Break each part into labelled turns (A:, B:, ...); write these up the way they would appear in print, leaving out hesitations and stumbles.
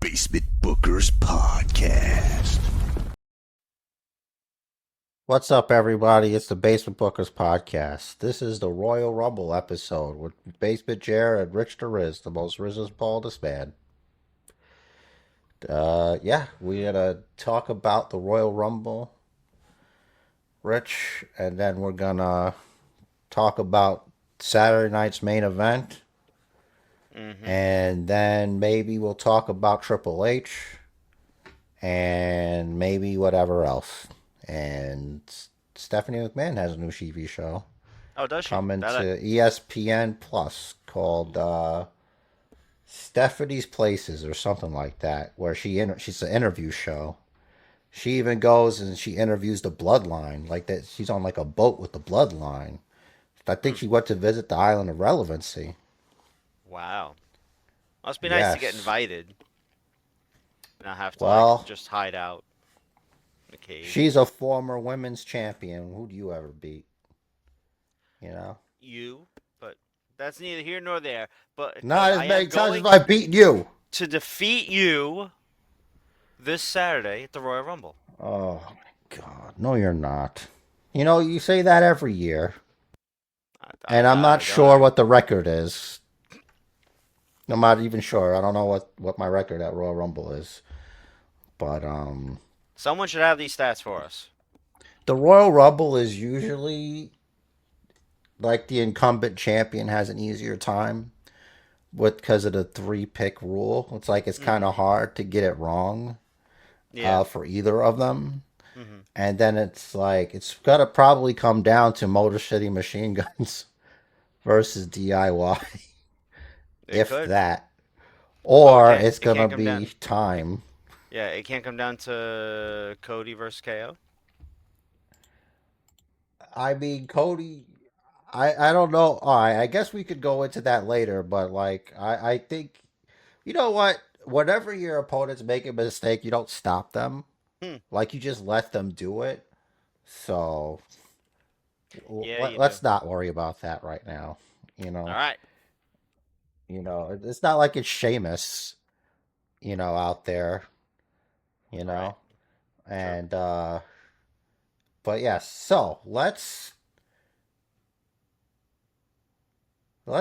A: Basement Bookers Podcast.
B: What's up, everybody? It's the Basement Bookers Podcast. This is the Royal Rumble episode with Basement Jer and Rich the Riz, the most richest, baldest man. We're gonna talk about the Royal Rumble, Rich, and then we're gonna talk about Saturday night's main event,
C: Mm-hmm.
B: and then maybe we'll talk about Triple H, and maybe whatever else. And Stephanie McMahon has a new TV show
C: Oh, does she?
B: coming to ESPN Plus called Stephanie's Places or something like that, where she's an interview show. She even goes and she interviews the Bloodline, like that. She's on like a boat with the Bloodline. I think she went to visit the Island of Relevancy.
C: Wow. Must be nice to get
B: Yes.
C: invited. Not have to
B: Well,
C: just hide out in a cave.
B: she's a former women's champion. Who do you ever beat? You know,
C: You, but that's neither here nor there. But
B: not as
C: I
B: many
C: am
B: times as
C: going
B: I've beaten you.
C: to defeat you this Saturday at the Royal Rumble.
B: Oh my God, no, you're not. You know, you say that every year. And I'm not sure what the record is. I'm not even sure. I don't know what my record at Royal Rumble is. But
C: Someone should have these stats for us.
B: the Royal Rumble is usually like the incumbent champion has an easier time with because of the three pick rule. It's like it's kind
C: Mm-hmm.
B: of hard to get it wrong
C: Yeah.
B: for either of them.
C: Mm-hmm.
B: And then it's like it's gotta probably come down to Motor City Machine Guns versus DIY,
C: It
B: if
C: could.
B: that.
C: Oh,
B: Or it's
C: it can't
B: gonna
C: come down.
B: be time.
C: Yeah, it can't come down to Cody versus KO.
B: I mean, Cody, I don't know. All right, I guess we could go into that later, but like, I think, you know what? Whenever your opponents make a mistake, you don't stop them.
C: Hmm.
B: Like, you just let them do it. So,
C: Yeah, you do.
B: let's not worry about that right now. You
C: All
B: know,
C: right.
B: it's not like it's Sheamus, out there, you
C: Right.
B: know,
C: True.
B: and, but yes, so let's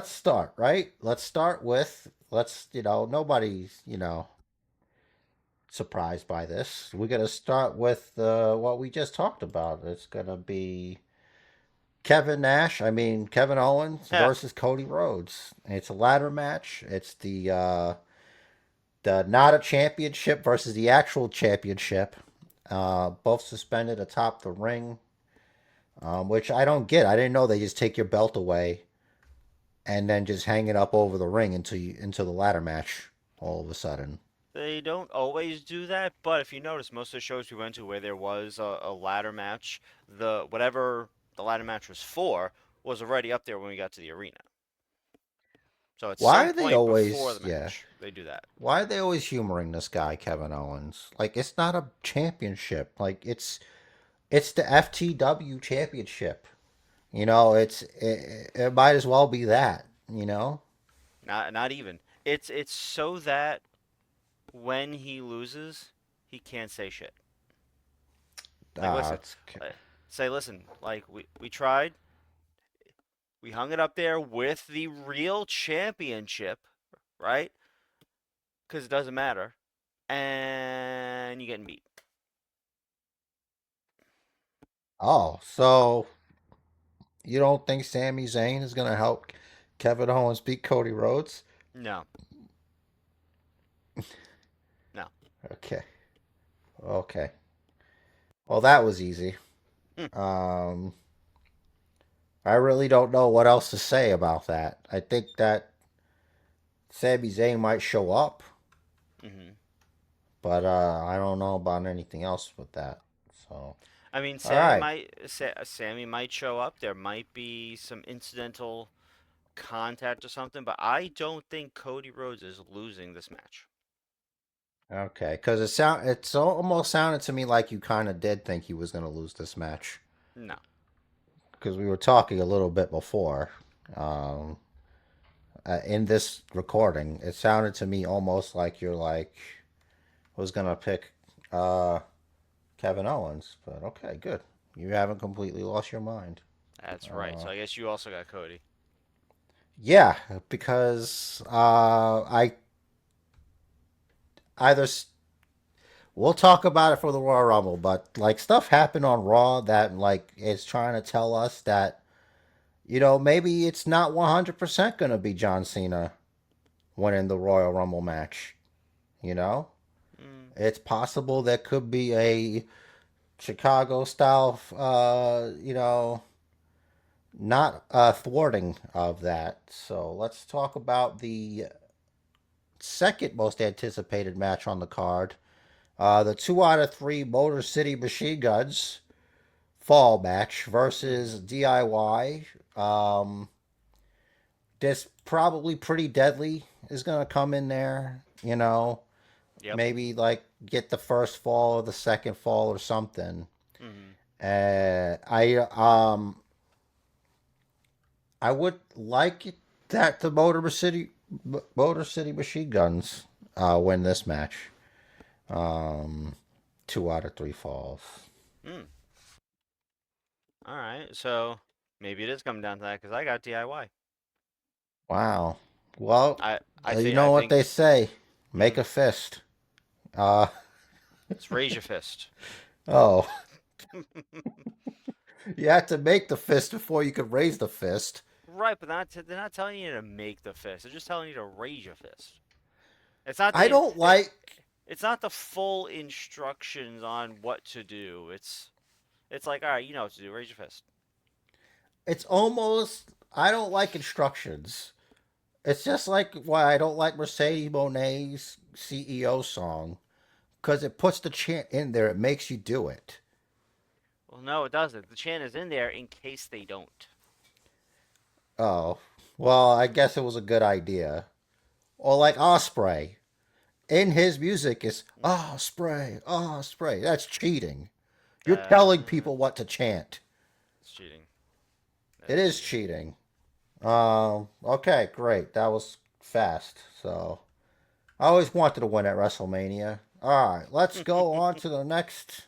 B: start, right? Let's start with nobody's, surprised by this. We're gonna start with what we just talked about. It's gonna be Kevin Owens
C: Yeah.
B: versus Cody Rhodes. It's a ladder match. It's the not a championship versus the actual championship. Both suspended atop the ring, which I don't get. I didn't know they just take your belt away and then just hang it up over the ring into the ladder match all of a sudden.
C: They don't always do that, but if you notice, most of the shows we went to where there was a ladder match, the whatever the ladder match was for was already up there when we got to the arena. So at
B: Why
C: some
B: are they
C: point before
B: always
C: the
B: yeah?
C: match, they do that.
B: Why are they always humoring this guy Kevin Owens? Like it's not a championship. Like it's the FTW championship. It might as well be that.
C: Not even. It's so that when he loses, he can't say shit. Like
B: Ah,
C: listen,
B: it's
C: uh, say listen. Like we tried, we hung it up there with the real championship, right? Because it doesn't matter, and you're getting beat.
B: so you don't think Sami Zayn is gonna help Kevin Owens beat Cody Rhodes?
C: No, no.
B: Okay, okay. Well, that was easy.
C: Hmm.
B: Um, I really don't know what else to say about that. I think that Sami Zayn might show up,
C: Mm-hmm.
B: but I don't know about anything else with that. So,
C: I mean,
B: all right.
C: Sammy might show up. There might be some incidental contact or something, but I don't think Cody Rhodes is losing this match.
B: Okay, because it's almost sounded to me like you kind of did think he was going to lose this match
C: No.
B: because we were talking a little bit before. Um, in this recording, it sounded to me almost like you're like was gonna pick uh, Kevin Owens, but okay, good. You haven't completely lost your mind.
C: That's right.
B: Uh,
C: So I guess you also got Cody.
B: yeah, because I either we'll talk about it for the Royal Rumble, but like stuff happened on Raw that like is trying to tell us that maybe it's not 100% gonna be John Cena winning the Royal Rumble match. You know,
C: Mm,
B: it's possible there could be a Chicago style, not thwarting of that. So let's talk about the second most anticipated match on the card. The 2 out of 3 Motor City Machine Guns fall match
C: mm-hmm.
B: versus DIY. This probably pretty deadly is going to come in there,
C: Yep.
B: maybe like get the first fall or the second fall or something.
C: Mm-hmm.
B: I would like that the Motor City Machine Guns win this match. Um, 2 out of 3 falls.
C: Mm. All right. So maybe it is coming down to that because I got DIY.
B: Wow. Well, you
C: I
B: know what
C: think.
B: they say: make
C: Mm,
B: a fist. Uh,
C: it's raise your fist.
B: oh, you have to make the fist before you could raise the fist.
C: Right, but they're not telling you to make the fist. They're just telling you to raise your fist. It's not
B: I
C: the
B: don't like.
C: it's not the full instructions on what to do. It's like, all right, you know what to do. Raise your fist.
B: It's almost. I don't like instructions. It's just like why I don't like Mercedes Monet's CEO song because it puts the chant in there. It makes you do it.
C: Well, no, it doesn't. The chant is in there in case they don't.
B: Oh, well, I guess it was a good idea. Or like Osprey. In his music is Osprey, Osprey. That's cheating. You're telling people what to chant.
C: It's cheating. That
B: It
C: is
B: is
C: cheating.
B: cheating. Okay, great. That was fast. So I always wanted to win at WrestleMania. All right, let's go on to the next.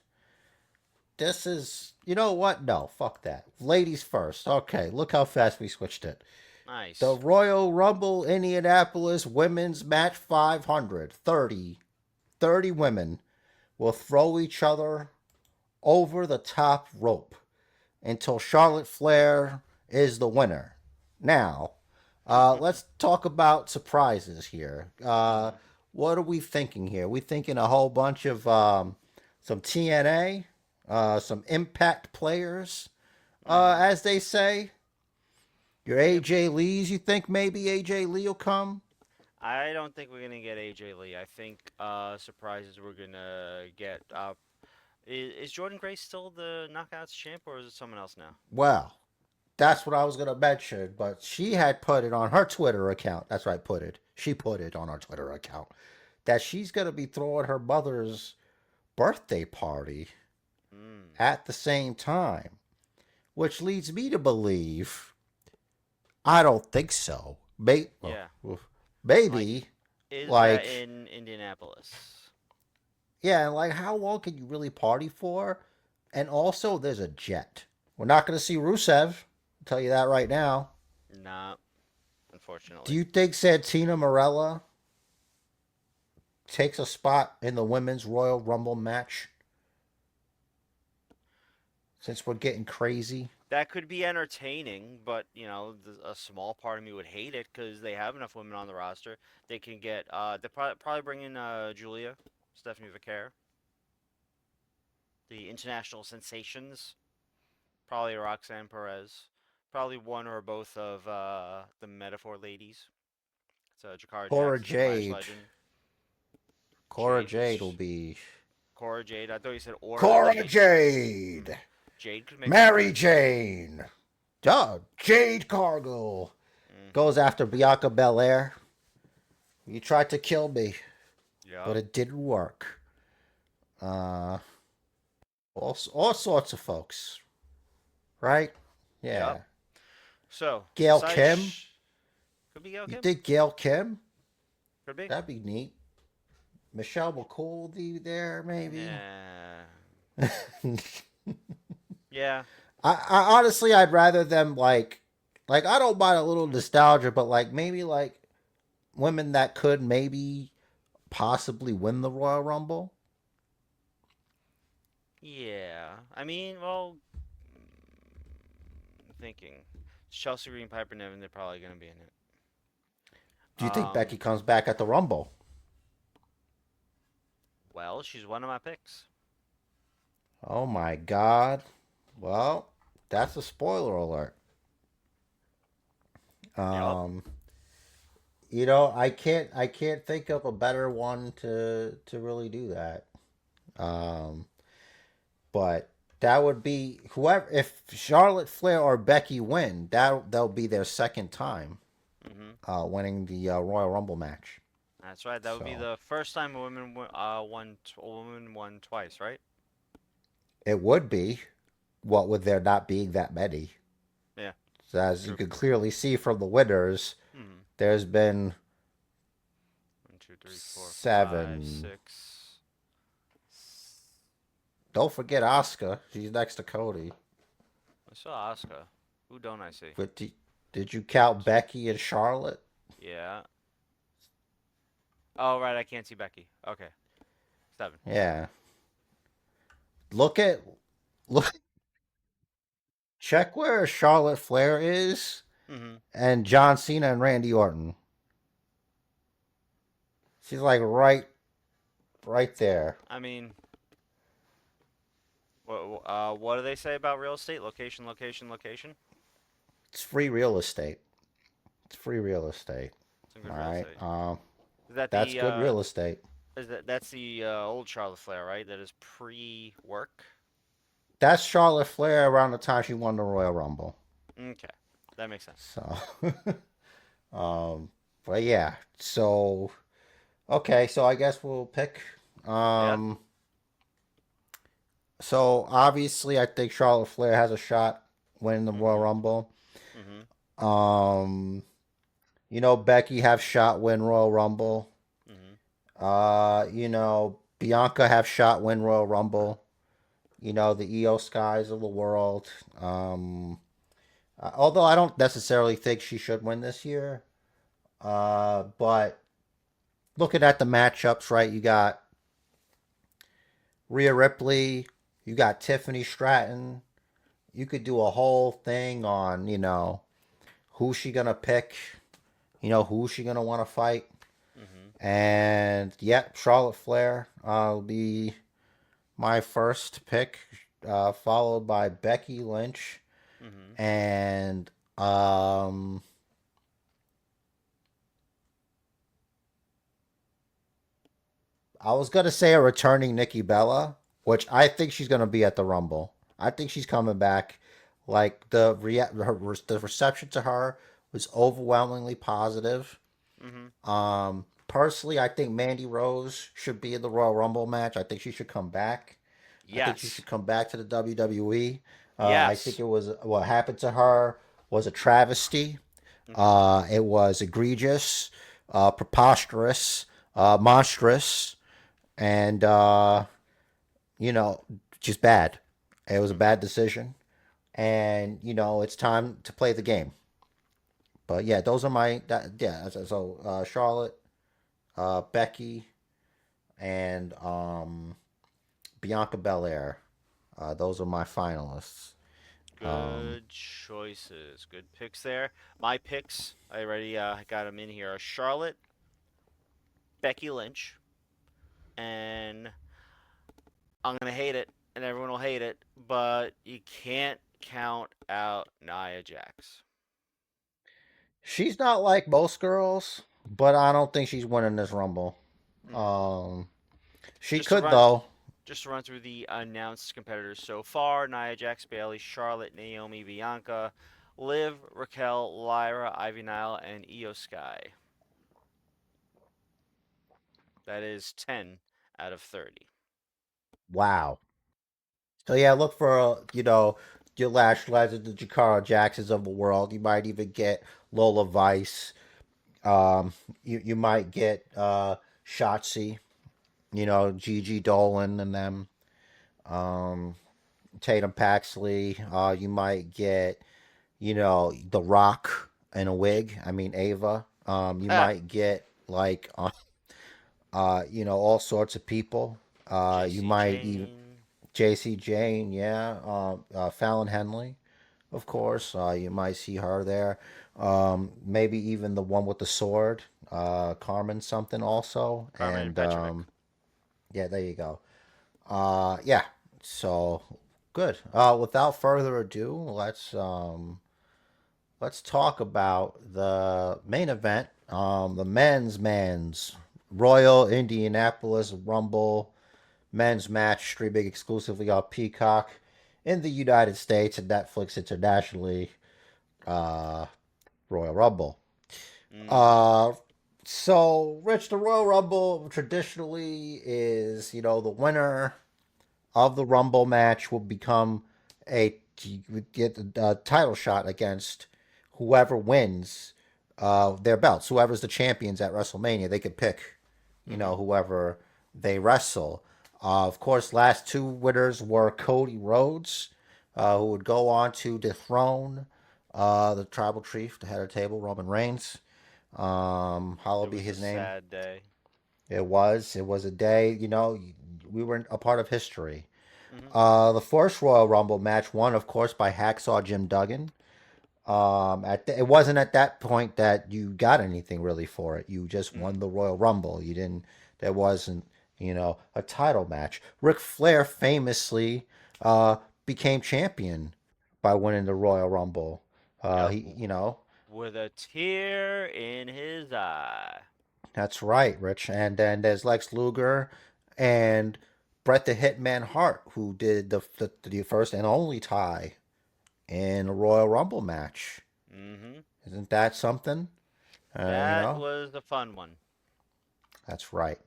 B: This is, you know what? No, fuck that. Ladies first. Okay, look how fast we switched it. The
C: Nice.
B: Royal Rumble Indianapolis Women's Match 500. 30 women will throw each other over the top rope until Charlotte Flair is the winner. Now, let's talk about surprises here.
C: Mm-hmm.
B: What are we thinking here? We thinking a whole bunch of some TNA, some Impact players,
C: Mm-hmm.
B: as they say. Your
C: Yep.
B: AJ Lees, you think maybe AJ Lee will come?
C: I don't think we're gonna get AJ Lee. I think surprises we're gonna get. Is Jordan Grace still the Knockouts champ, or is it someone else now?
B: Well, that's what I was gonna mention, but she had put it on her Twitter account. That's right, put it. She put it on her Twitter account that she's gonna be throwing her mother's birthday party
C: Mm.
B: at the same time, which leads me to believe I don't think so.
C: Yeah. Like,
B: Maybe,
C: is that
B: like,
C: in Indianapolis?
B: yeah, like how long can you really party for? And also, there's a jet. We're not gonna see Rusev. I'll tell you that right now.
C: Nah,
B: Do
C: unfortunately.
B: you think Santina Morella takes a spot in the women's Royal Rumble match since we're getting crazy?
C: That could be entertaining, but a small part of me would hate it because they have enough women on the roster. They can get they probably bring in Julia, Stephanie Vaquer, the international sensations. Probably Roxanne Perez. Probably one or both of the Metaphor ladies. So Jakara
B: Cora
C: Jackson, Lash
B: Jade.
C: Legend,
B: Cora
C: Jade,
B: Jade will
C: which
B: be.
C: Cora Jade. I thought you said Aura
B: Cora
C: Jade.
B: Jade!
C: Jade could make an
B: Mary
C: appearance.
B: Jane! Duh, Jade Cargill
C: Mm-hmm.
B: goes after Bianca Belair. You tried to kill me, but
C: Yep.
B: it didn't work. Uh, all sorts of folks, right?
C: Yep.
B: Yeah.
C: So
B: Gail
C: besides,
B: Kim?
C: could be Gail
B: You
C: Kim.
B: think Gail Kim?
C: Could be.
B: That'd be neat. Michelle McCool there, maybe.
C: Yeah. Yeah.
B: I honestly, I'd rather them like I don't mind a little nostalgia, but like maybe like women that could maybe possibly win the Royal Rumble.
C: Yeah. I mean, well, thinking Chelsea Green, Piper Niven, they're probably gonna be in it.
B: Do you think
C: Um,
B: Becky comes back at the Rumble?
C: well, she's one of my picks.
B: Oh my God! Well, that's a spoiler alert.
C: Yep.
B: Um, I can't think of a better one to really do that. Um, but that would be whoever if Charlotte Flair or Becky win, that'll be their second time
C: Mhm.
B: winning the Royal Rumble match.
C: That's right. That would be
B: So
C: the first time a woman won twice, right?
B: it would be. What with there not being that many?
C: Yeah.
B: So as you
C: True.
B: can clearly see from the winners,
C: Mhm.
B: there's been
C: 1, 2, 3, 4, 5,
B: seven.
C: 6.
B: Don't forget Asuka. She's next to Cody.
C: I saw Asuka. Who don't I see?
B: But did you count Becky and Charlotte?
C: Yeah. Oh, right. I can't see Becky. Okay. 7.
B: Yeah. Look at look. Check where Charlotte Flair is
C: Mhm.
B: and John Cena and Randy Orton. She's like right there.
C: I mean, what do they say about real estate? Location, location, location.
B: It's free real estate. It's free real estate.
C: Some good
B: All
C: real
B: right.
C: estate. Is that
B: That's
C: the
B: good real estate.
C: that's the old Charlotte Flair, right? That is pre-work.
B: That's Charlotte Flair around the time she won the Royal Rumble.
C: Okay, that makes sense.
B: So, but yeah. So, okay. So I guess we'll pick.
C: Yeah.
B: Um, so obviously, I think Charlotte Flair has a shot winning the Royal
C: Mhm.
B: Rumble.
C: Mhm.
B: Um, Becky have shot win Royal Rumble.
C: Mhm.
B: Bianca have shot win Royal Rumble. The EO Skies of the world. Although I don't necessarily think she should win this year. But looking at the matchups, right, you got Rhea Ripley, you got Tiffany Stratton. You could do a whole thing on, who's she gonna pick, who's she gonna want to fight.
C: Mhm.
B: And yep, Charlotte Flair will be my first pick, followed by Becky Lynch
C: Mhm.
B: and I was gonna say a returning Nikki Bella, which I think she's gonna be at the Rumble. I think she's coming back. Like the reception to her was overwhelmingly positive.
C: Mhm.
B: Personally, I think Mandy Rose should be in the Royal Rumble match. I think she should come back. I think she
C: Yes.
B: should come back to the WWE. I think
C: Yes.
B: it was what happened to her was a travesty.
C: Mhm.
B: It was egregious, preposterous, monstrous, and you know, just bad. It was a
C: Mhm.
B: bad decision, and it's time to play the game. But yeah, those are yeah. So Charlotte, Becky, and Bianca Belair. Those are my finalists. Um,
C: Good choices. Good picks there. My picks, I already got them in here. Are Charlotte, Becky Lynch, and I'm gonna hate it, and everyone will hate it, but you can't count out Nia Jax.
B: she's not like most girls, but I don't think she's winning this Rumble.
C: Hmm.
B: Um, she
C: Just to
B: could
C: run,
B: though.
C: just to run through the announced competitors so far: Nia Jax, Bailey, Charlotte, Naomi, Bianca, Liv, Raquel, Lyra, Ivy Nile, and Io Sky. That is 10 out of 30.
B: Wow. So yeah, look for your Lash Legends, the Jakara Jacksons of the world. You might even get Lola Vice. You might get Shotzi. Gigi Dolan and them, um, Tatum Paxley. You might get, The Rock in a wig. I mean, Ava. You
C: Ah,
B: might get like, all sorts of people. You
C: JC
B: might even
C: Jane.
B: J.C. Jane, yeah. Fallon Henley, of course. You might see her there. Maybe even the one with the sword, Carmen something also.
C: Carmen
B: And
C: Petrovic.
B: yeah, there you go. Yeah. So good. Without further ado, let's talk about the main event. The men's Royal Indianapolis Rumble men's match streaming exclusively on Peacock in the United States and Netflix internationally. Uh, Royal Rumble.
C: Mm-hmm.
B: Uh, so, Rich, the Royal Rumble traditionally is, the winner of the Rumble match will become a would get a title shot against whoever wins their belts. Whoever's the champions at WrestleMania, they could pick,
C: Mm-hmm.
B: whoever they wrestle. Of course, last two winners were Cody Rhodes, who would go on to dethrone the Tribal Chief, the head of the table, Roman Reigns. Hallowed
C: It
B: be
C: was a
B: his name.
C: sad day.
B: It was a day, we were a part of history.
C: Mm-hmm.
B: The first Royal Rumble match won, of course, by Hacksaw Jim Duggan. It wasn't at that point that you got anything really for it. You just
C: Mm-hmm.
B: won the Royal Rumble. You didn't. There wasn't, a title match. Ric Flair famously became champion by winning the Royal Rumble.
C: Yep.
B: He, you know,
C: With a tear in his eye.
B: that's right, Rich. And then there's Lex Luger and Bret the Hitman Hart, who did the first and only tie in a Royal Rumble match.
C: Mm-hmm.
B: Isn't that something? Uh, you
C: That
B: know,
C: was the fun one.
B: that's right.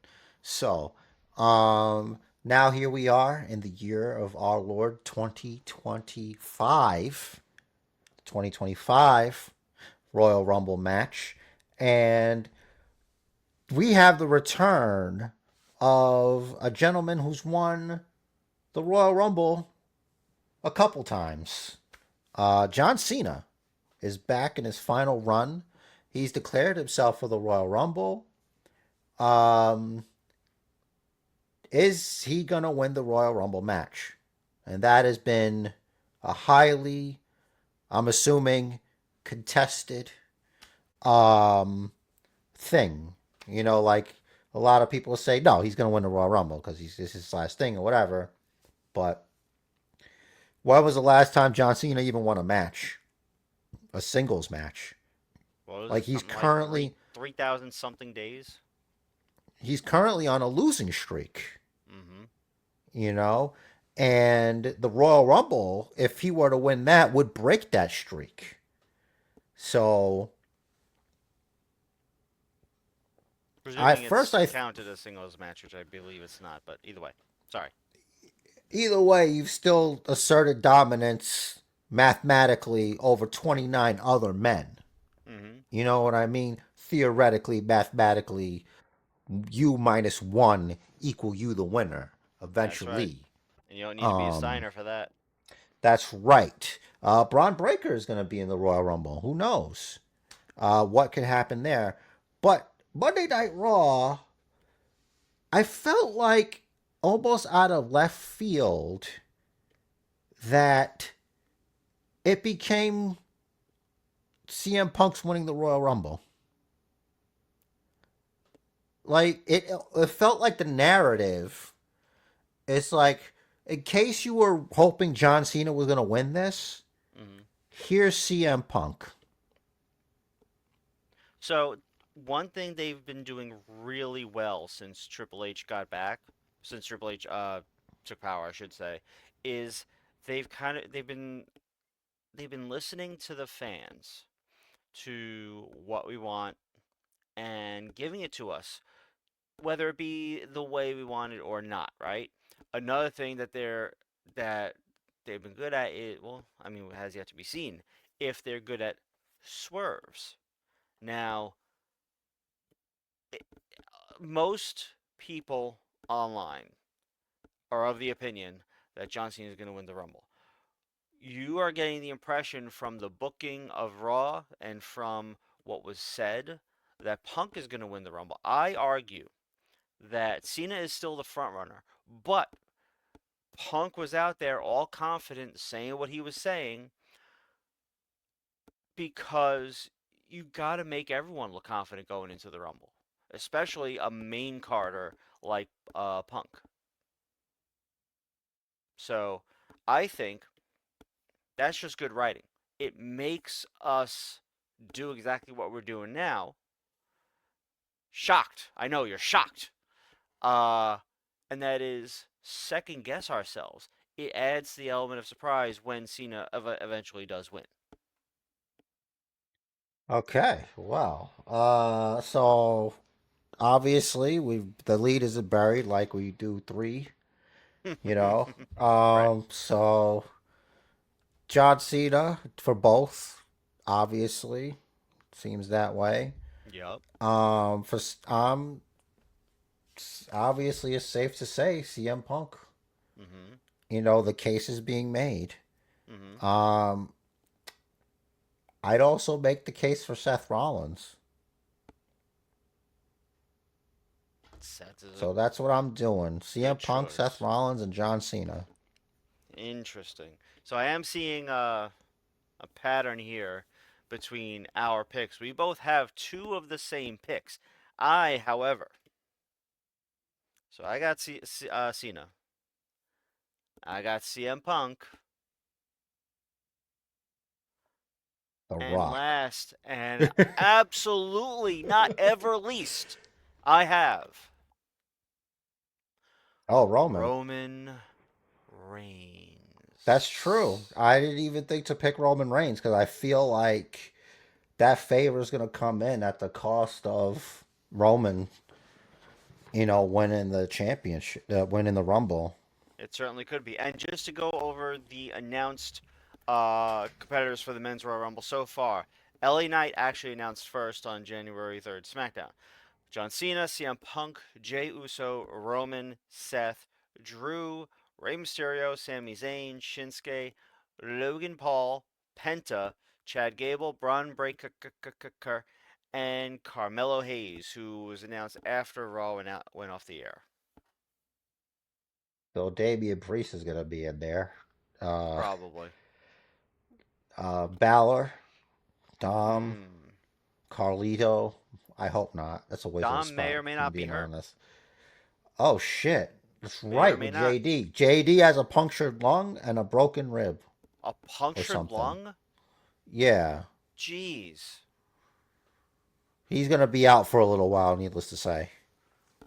B: So, now here we are in the year of our Lord 2025. 2025 Royal Rumble match. And we have the return of a gentleman who's won the Royal Rumble a couple times. John Cena is back in his final run. He's declared himself for the Royal Rumble. Um, is he going to win the Royal Rumble match? And that has been a highly, I'm assuming, contested um, thing. Like a lot of people say, no, he's going to win the Royal Rumble because this is his last thing or whatever. But when was the last time John Cena even won a match? A singles match?
C: What was
B: Like
C: it?
B: he's
C: Something like
B: currently
C: 3,000 something days.
B: he's currently on a losing streak,
C: Mm-hmm.
B: you know? And the Royal Rumble, if he were to win that, would break that streak. So at
C: Presuming
B: first
C: it's
B: I
C: counted as singles match, which I believe it's not. But either way, sorry.
B: either way, you've still asserted dominance mathematically over 29 other men.
C: Mm-hmm.
B: You know what I mean? Theoretically, mathematically, you minus one equal you the winner
C: That's right.
B: eventually.
C: And you don't need to be a
B: Um,
C: signer for that.
B: that's right. Braun Breaker is going to be in the Royal Rumble. Who knows what could happen there? But Monday Night Raw, I felt like almost out of left field that it became CM Punk's winning the Royal Rumble. Like it felt like the narrative. It's like in case you were hoping John Cena was going to win this,
C: Mm-hmm.
B: here's CM Punk.
C: So one thing they've been doing really well since Triple H got back, since Triple H took power, I should say, is they've been listening to the fans, to what we want, and giving it to us, whether it be the way we want it or not, right? Another thing that they've been good at is, well, I mean, it has yet to be seen if they're good at swerves. Now, most people online are of the opinion that John Cena is going to win the Rumble. You are getting the impression from the booking of Raw and from what was said that Punk is going to win the Rumble. I argue that Cena is still the front runner, but Punk was out there all confident saying what he was saying because you got to make everyone look confident going into the Rumble, especially a main carder like Punk. So I think that's just good writing. It makes us do exactly what we're doing now. Shocked. I know you're shocked. Uh, and that is second guess ourselves. It adds the element of surprise when Cena eventually does win.
B: Okay, well, so obviously the lead isn't buried like we do three, you know.
C: Right.
B: So John Cena for both, obviously seems that way.
C: Yep.
B: For obviously it's safe to say CM Punk.
C: Mhm.
B: The case is being made.
C: Mhm.
B: Um, I'd also make the case for Seth Rollins.
C: Seth is a
B: So that's what I'm doing. CM
C: good
B: Punk, Seth
C: choice.
B: Rollins, and John Cena.
C: Interesting. So I am seeing a pattern here between our picks. We both have two of the same picks. However, so I got Cena. I got CM Punk.
B: The
C: And
B: Rock.
C: last, and absolutely not ever least, I have
B: Oh, Roman.
C: Roman
B: That's true.
C: Reigns.
B: I didn't even think to pick Roman Reigns because I feel like that favor is going to come in at the cost of Roman, winning the championship, winning the Rumble.
C: It certainly could be. And just to go over the announced competitors for the Men's Royal Rumble so far, LA Knight actually announced first on January 3rd, SmackDown. John Cena, CM Punk, Jey Uso, Roman, Seth, Drew, Rey Mysterio, Sami Zayn, Shinsuke, Logan Paul, Penta, Chad Gable, Braun Breaker, and Carmelo Hayes, who was announced after Raw went off the air.
B: So Damian Priest is going to be in there. Uh,
C: Probably.
B: Balor, Dom,
C: Hmm.
B: Carlito. I hope not. That's a waste of a
C: Dom may
B: spot,
C: or may
B: if I'm
C: not be
B: being
C: hurt.
B: honest. Oh, shit. That's
C: May or
B: right,
C: may
B: with
C: not.
B: JD. JD has a punctured lung and a broken rib
C: A
B: or
C: punctured
B: something.
C: lung?
B: Yeah.
C: Jeez.
B: He's going to be out for a little while, needless to say.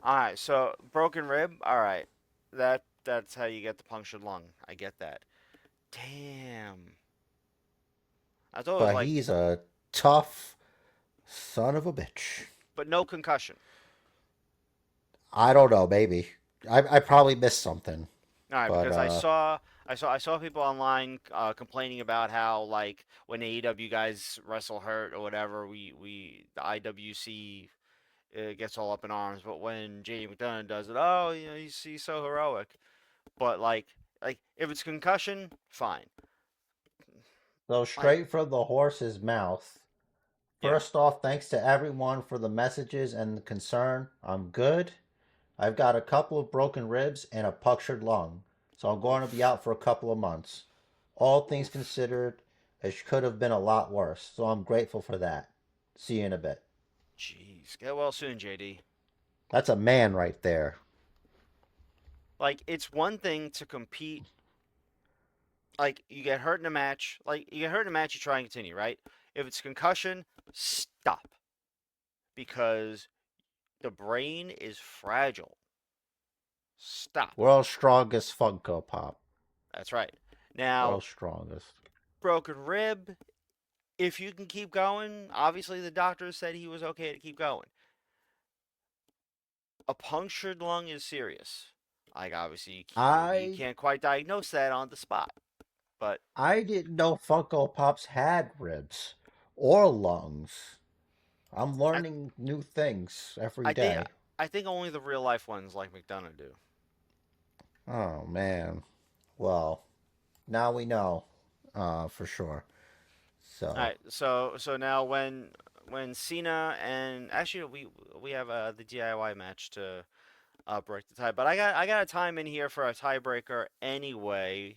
C: All right, so broken rib. All right, that's how you get the punctured lung. I get that. Damn. I thought it was
B: But
C: like,
B: he's a tough son of a bitch.
C: but no concussion.
B: I don't know, maybe. I probably missed something.
C: All right,
B: But
C: because I saw people online complaining about how like when AEW guys wrestle hurt or whatever, we the IWC gets all up in arms, but when JD McDonough does it, oh, he's so heroic. But like if it's concussion, fine.
B: so
C: Like
B: straight from the horse's mouth.
C: yeah,
B: First off, thanks to everyone for the messages and the concern. I'm good. I've got a couple of broken ribs and a punctured lung, so I'm going to be
C: oof,
B: out for a couple of months. All things
C: oof.
B: considered, it could have been a lot worse, so I'm grateful for that. See you in a bit.
C: Jeez, get well soon, JD.
B: That's a man right there.
C: Like it's one thing to compete. Like you get hurt in a match. Like you get hurt in a match, you try and continue, right? If it's concussion, stop because the brain is fragile. Stop.
B: World's strongest Funko Pop.
C: That's right. Now,
B: World's strongest.
C: broken rib. If you can keep going, obviously the doctor said he was okay to keep going. A punctured lung is serious. Like obviously you
B: I
C: can't quite diagnose that on the spot, but
B: I didn't know Funko Pops had ribs or lungs. I'm
C: I
B: learning new things every
C: I think
B: day.
C: I think only the real life ones like McDonough do.
B: Oh man. Well, now we know, for sure.
C: All
B: So,
C: right, so now when Cena and actually we have the DIY match to break the tie, but I got a time in here for a tiebreaker anyway.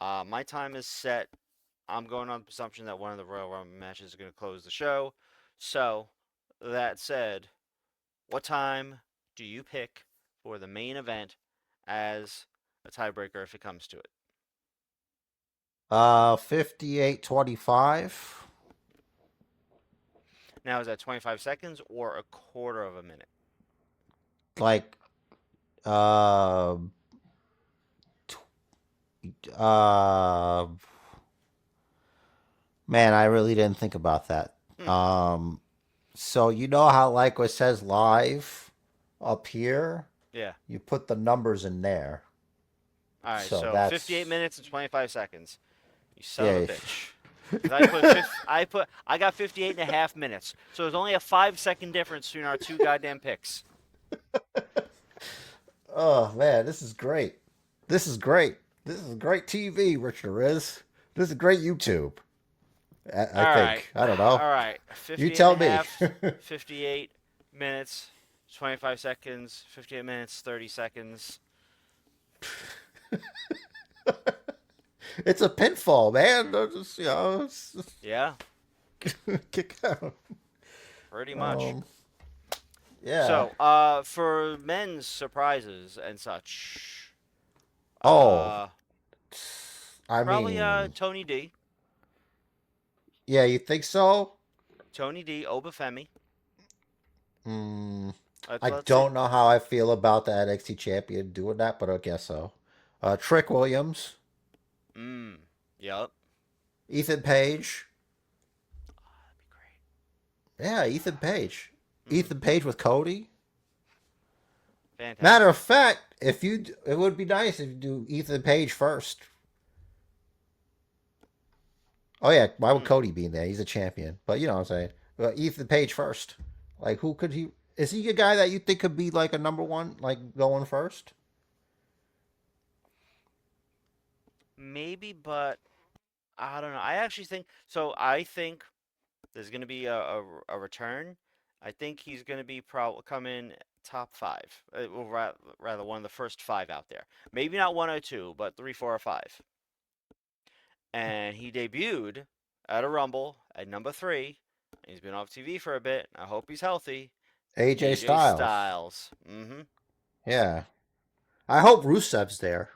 C: My time is set. I'm going on the presumption that one of the Royal Rumble matches is going to close the show. So that said, what time do you pick for the main event as a tiebreaker if it comes to it?
B: 58-25.
C: Now is that 25 seconds or a quarter of a minute?
B: Like, uh, uh, man, I really didn't think about that.
C: Hmm.
B: So you know how like it says live up here,
C: Yeah.
B: you put the numbers in there.
C: All right.
B: So
C: So 58
B: that's
C: minutes and 25 seconds. You son of a
B: yeah.
C: bitch. Because I got 58 and a half minutes. So there's only a 5-second difference between our two goddamn picks.
B: Oh man, this is great. This is great. This is great TV, Richard Riz. This is great YouTube. I
C: All right.
B: think. I don't know.
C: All right.
B: You
C: 58 and a
B: tell me.
C: half, 58 minutes, 25 seconds, 58 minutes, 30 seconds.
B: It's a pinfall, man. Just,
C: Yeah,
B: kick out.
C: pretty much.
B: Um, yeah.
C: So, for men's surprises and such,
B: Oh,
C: uh,
B: I
C: probably
B: mean,
C: Tony D.
B: yeah, you think so?
C: Tony D. Obafemi.
B: Mm,
C: Let's
B: I
C: let's see.
B: don't know how I feel about the NXT champion doing that, but I guess so. Trick Williams,
C: Mm. Yup.
B: Ethan Page.
C: That'd be great.
B: Yeah, Ethan Page.
C: Mm-hmm.
B: Ethan Page with Cody. Matter of
C: Fantastic.
B: fact, it would be nice if you do Ethan Page first. Oh yeah, why would
C: Mm.
B: Cody be in there? He's a champion, but you know what I'm saying. Ethan Page first. Like, who could he? Is he a guy that you think could be like a number one, like going first?
C: Maybe, but I don't know. I actually think so. I think there's going to be a return. I think he's going to be probably come in top five. Well, rather one of the first five out there. Maybe not 102, but three, four, or five. And he debuted at a Rumble at number three. He's been off TV for a bit. I hope he's healthy.
B: AJ
C: AJ
B: Styles.
C: Styles. Mm-hmm.
B: Yeah, I hope Rusev's there.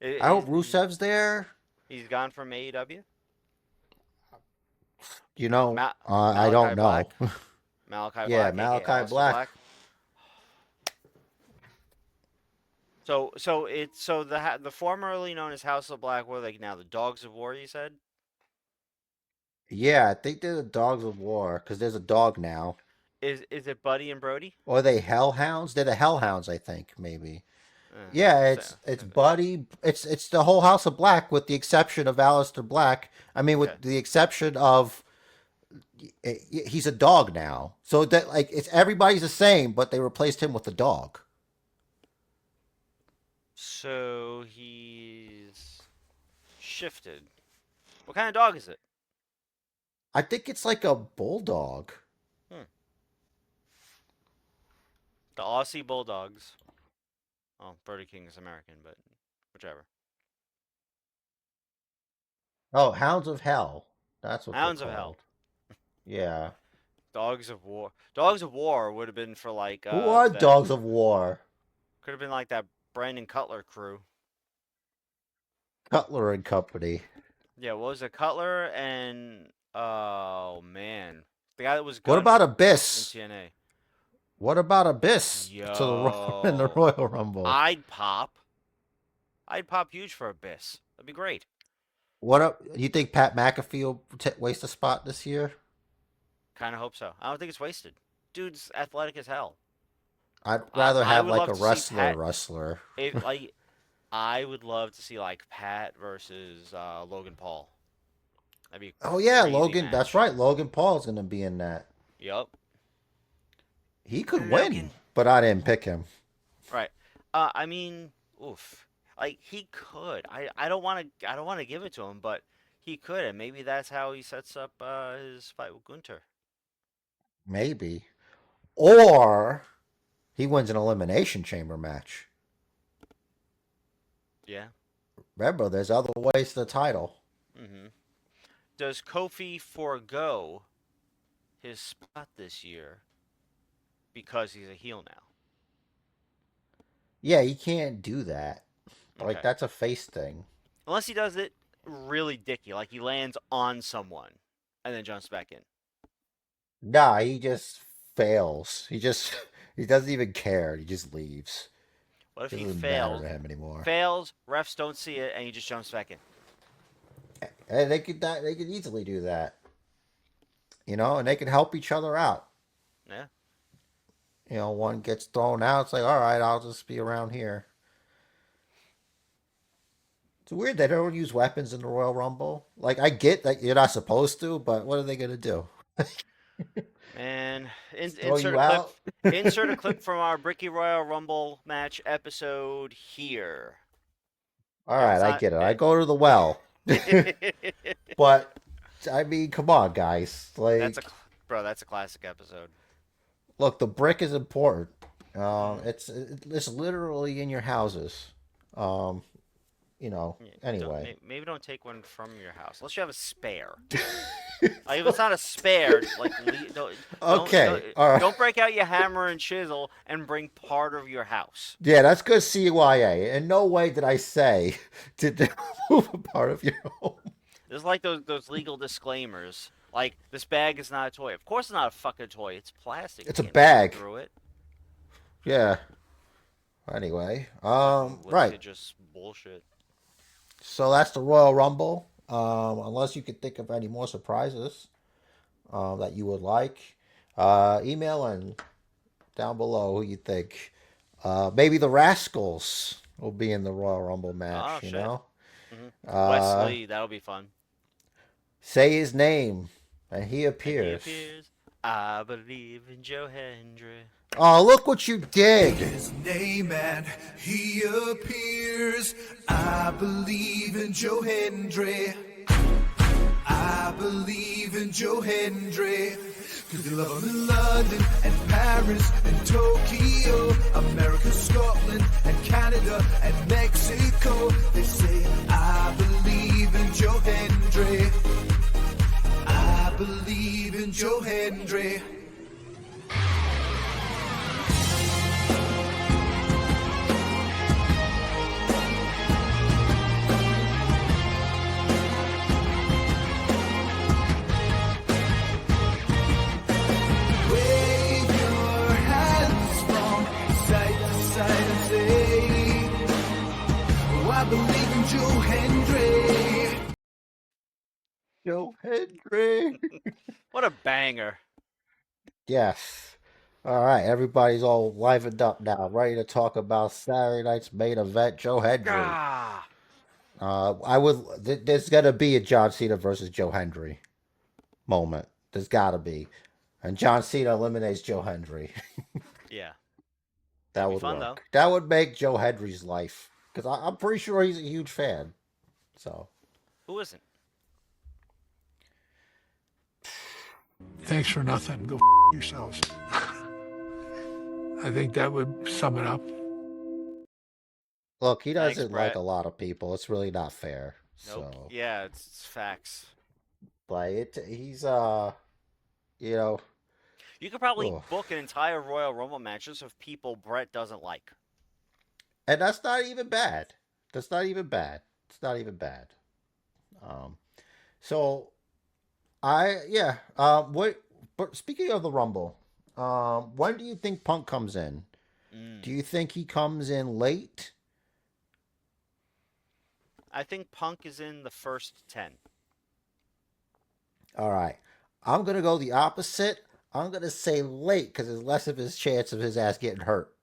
B: I
C: Is,
B: hope Rusev's there.
C: he's gone from AEW.
B: You know,
C: Ma-
B: I don't
C: Malachi
B: know.
C: Black. Malachi
B: Yeah,
C: Black, aka
B: Malachi
C: Aleister
B: Black.
C: Black. So the formerly known as House of Black, what are they now? The Dogs of War, you said?
B: Yeah, I think they're the Dogs of War because there's a dog now.
C: Is it Buddy and Brody?
B: Or are they Hellhounds? They're the Hellhounds, I think, maybe.
C: It's
B: Yeah,
C: the
B: it's
C: same thing.
B: Buddy. It's the whole House of Black with the exception of Aleister Black. I mean,
C: Okay.
B: with the exception of he's a dog now. So that like it's everybody's the same, but they replaced him with a dog.
C: So he's shifted. What kind of dog is it?
B: I think it's like a bulldog.
C: Hmm. The Aussie Bulldogs. Oh, Brody King is American, but whichever.
B: Oh, Hounds of Hell. That's what they're
C: Hounds of Hell.
B: called. Yeah.
C: Dogs of War. Dogs of War would have been for like
B: Who are
C: that
B: Dogs of War?
C: could have been like that Brandon Cutler crew.
B: Cutler and Company.
C: Yeah, what was it? Cutler and oh man, the guy that was
B: What
C: Gunner
B: about
C: in
B: Abyss?
C: TNA.
B: What about Abyss to in the
C: Yo,
B: Royal Rumble?
C: I'd pop. I'd pop huge for Abyss. That'd be great.
B: What up? You think Pat McAfee will waste a spot this year?
C: Kind of hope so. I don't think it's wasted. Dude's athletic as hell.
B: I'd rather
C: I
B: have
C: would
B: like
C: love
B: a
C: to see
B: wrestler
C: Pat.
B: wrestler.
C: If like, I would love to see like Pat versus Logan Paul. That'd be a
B: Oh yeah,
C: crazy
B: Logan. That's
C: match.
B: right. Logan Paul's gonna be in that.
C: Yup.
B: He could win,
C: Logan.
B: but I didn't pick him.
C: Right. I mean, oof. Like he could. I don't want to give it to him, but he could, and maybe that's how he sets up his fight with Gunter.
B: Maybe. Or he wins an elimination chamber match.
C: Yeah.
B: Remember, there's other ways to the title.
C: Mm-hmm. Does Kofi forego his spot this year because he's a heel now?
B: Yeah, he can't do that. Like,
C: Okay.
B: that's a face thing.
C: Unless he does it really dicky, like he lands on someone and then jumps back in.
B: Nah, he just fails. He doesn't even care. He just leaves.
C: What if
B: It
C: he
B: doesn't matter
C: fails?
B: to him anymore.
C: Fails, refs don't see it, and he just jumps back in.
B: And they could easily do that. And they can help each other out.
C: Yeah.
B: One gets thrown out, it's like, all right, I'll just be around here. It's weird they don't use weapons in the Royal Rumble. Like, I get that you're not supposed to, but what are they gonna do?
C: Man,
B: Throw you out?
C: insert a clip from our Bricky Royal Rumble match episode here.
B: All
C: If
B: right,
C: it's
B: I
C: not,
B: get it. I go to the well. But I mean, come on, guys.
C: that's a
B: Like,
C: bro. That's a classic episode.
B: look, the brick is important.
C: Mm.
B: It's literally in your houses. Um,
C: Yeah,
B: Anyway.
C: maybe don't take one from your house unless you have a spare. Like if it's not a spare, like
B: Okay, all right.
C: don't break out your hammer and chisel and bring part of your house.
B: Yeah, that's good CYA. In no way did I say to move a part of your home.
C: It's like those legal disclaimers. Like this bag is not a toy. Of course, it's not a fucking toy. It's plastic.
B: It's
C: You
B: a
C: can't see
B: bag.
C: through it.
B: Yeah. Anyway,
C: What's
B: right.
C: it just bullshit?
B: So that's the Royal Rumble. Unless you could think of any more surprises that you would like, email in down below who you think. Maybe the Rascals will be in the Royal Rumble match.
C: Oh shit. Hmm.
B: Uh,
C: Wesley, that'll be fun.
B: say his name, and he
C: And he
B: appears.
C: appears. I believe in Joe Hendry.
B: Oh, look what you did!
A: His name and he appears. I believe in Joe Hendry. I believe in Joe Hendry. Cause they love him in London and Paris and Tokyo, America, Scotland and Canada and Mexico. They say, I believe in Joe Hendry. I believe in Joe Hendry. Wave your hands from side to side and say, oh, I believe in Joe Hendry.
B: Joe Hendry.
C: What a banger.
B: Yes. All right, everybody's all livened up now, ready to talk about Saturday night's main event, Joe Hendry.
C: Ah.
B: There's gonna be a John Cena versus Joe Hendry moment. There's gotta be, and John Cena eliminates Joe Hendry.
C: Yeah.
B: That
C: It'll be
B: would
C: fun,
B: work.
C: though.
B: That would make Joe Hendry's life, because I'm pretty sure he's a huge fan. So
C: Who isn't?
D: Thanks for nothing. Go yourselves. I think that would sum it up.
B: look, he
C: Thanks,
B: doesn't
C: Brett.
B: like a lot of people. It's really not fair.
C: Nope.
B: So,
C: Yeah, it's facts.
B: like, he's you know,
C: You could probably
B: ugh.
C: book an entire Royal Rumble match just of people Brett doesn't like.
B: And that's not even bad. That's not even bad. It's not even bad. Um, so yeah. What? But speaking of the Rumble, when do you think Punk comes in?
C: Mm.
B: Do you think he comes in late?
C: I think Punk is in the first 10.
B: All right. I'm gonna go the opposite. I'm gonna say late because there's less of his chance of his ass getting hurt.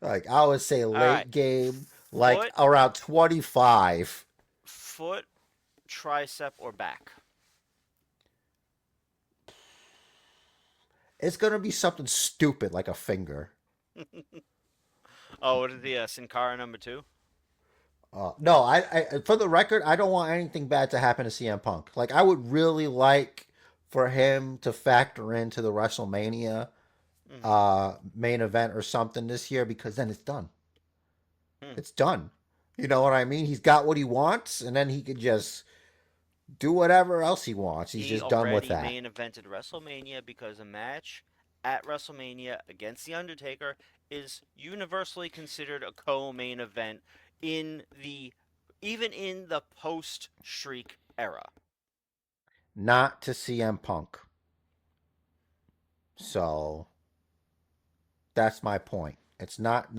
B: Like I would say
C: All
B: late
C: right.
B: game, like
C: Foot,
B: around 25.
C: foot, tricep, or back.
B: It's gonna be something stupid like a finger.
C: Oh, what is the Sin Cara #2?
B: No, for the record, I don't want anything bad to happen to CM Punk. Like, I would really like for him to factor into the WrestleMania
C: Mm-hmm.
B: main event or something this year, because then it's done.
C: Hmm.
B: It's done. You know what I mean? He's got what he wants, and then he could just do whatever else he wants. He's
C: He
B: just done with
C: already
B: that.
C: main evented WrestleMania because a match at WrestleMania against The Undertaker is universally considered a co-main event in the even in the post Shriek era.
B: Not to CM Punk. So that's my point. It's not,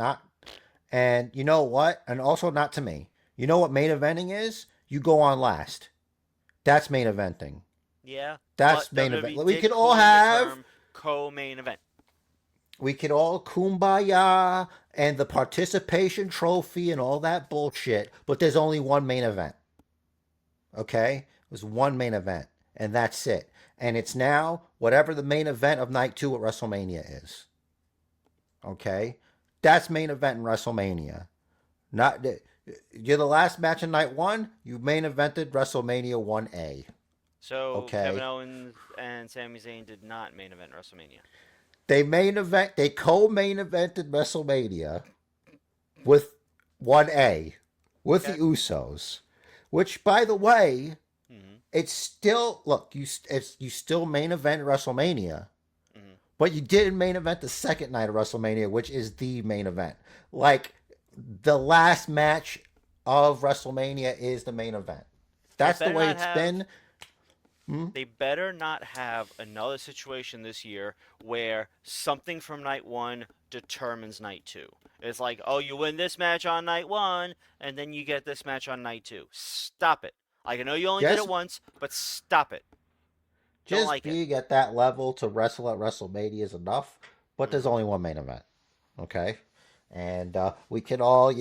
B: and you know what? And also not to me. You know what main eventing is? You go on last. That's main eventing.
C: Yeah,
B: That's
C: but
B: main event.
C: WWE
B: We
C: did
B: could all
C: coin the
B: have,
C: term co-main event.
B: we could all kumbaya and the participation trophy and all that bullshit, but there's only one main event. Okay? There's one main event, and that's it. And it's now whatever the main event of night 2 at WrestleMania is. Okay? That's main event in WrestleMania. Not you're the last match in night 1, you main evented WrestleMania 1A.
C: So Kevin
B: Okay?
C: Owens and Sami Zayn did not main event WrestleMania.
B: They co-main evented WrestleMania with 1A with the
C: Okay.
B: Usos, which by the way,
C: Mm-hmm.
B: it's still look, you still main event WrestleMania,
C: Mm-hmm.
B: but you didn't main event the second night of WrestleMania, which is the main event. Like the last match of WrestleMania is the main event.
C: They
B: That's the
C: better
B: way
C: not
B: it's
C: have
B: been. Hmm?
C: they better not have another situation this year where something from night 1 determines night 2. It's like, oh, you win this match on night 1 and then you get this match on night 2. Stop it. Like, I know you only did it
B: Just
C: once, but stop it. Don't
B: just
C: like it.
B: being at that level to wrestle at WrestleMania is enough, but there's
C: Mm-hmm.
B: only one main event. Okay? And we can all,